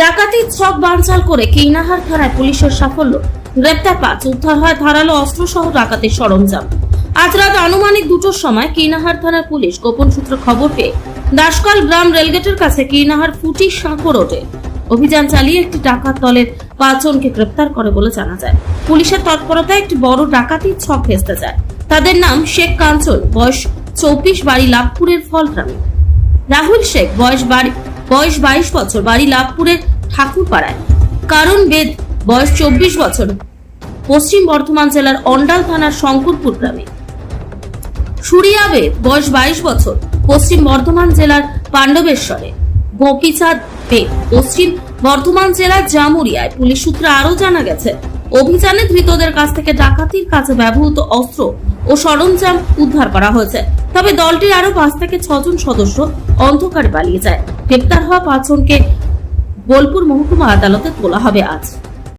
ডাকাতির ছক বানচাল করে কিনাহার থানায় পুলিশের সাফল্য, গ্রেপ্তার 5, উদ্ধার হয় ধারালো অস্ত্র সহ ডাকাতির সরঞ্জাম। আজ রাত আনুমানিক 2টোর সময় কিনাহার থানার পুলিশ গোপন সূত্রে খবর পেয়ে দাসকাল গ্রাম রেলগেটের কাছে কিনাহার ফুটি সাঁকো রোডে অভিযান চালিয়ে একটি ডাকাত দলের 5 জনকে গ্রেপ্তার করে বলে জানা যায়। পুলিশের তৎপরতায় একটি বড় ডাকাতির ছক ভেস্তে যায়। তাদের নাম শেখ কাঞ্চন, বয়স 24, বাড়ি লাভপুরের ফলগ্রামে; রাহুল শেখ, বয়স 22 বছর, বাড়ি লাভপুরের ঠাকুরপাড়ায়; কারণ বেদ, বয়স 24 বছর, পশ্চিম বর্ধমান জেলার অন্ডাল থানার শঙ্করপুর গ্রামে; সুরিয়া বেদ, বয়স 22 বছর, পশ্চিম বর্ধমান জেলার পাণ্ডবেশ্বরে; গোপীচাঁদ বেদ, পশ্চিম বর্ধমান জেলার জামুরিয়ায়। পুলিশ সূত্রে আরো জানা গেছে, অভিযানে ধৃতদের কাছ থেকে ডাকাতির কাজে ব্যবহৃত অস্ত্র ও সরঞ্জাম উদ্ধার করা হয়েছে। তবে দলটির আরো 5 থেকে 6 জন সদস্য অন্ধকারে পালিয়ে যায়। গ্রেপ্তার হওয়া 5 জনকে বোলপুর মহকুমা আদালতে তোলা হবে আজ।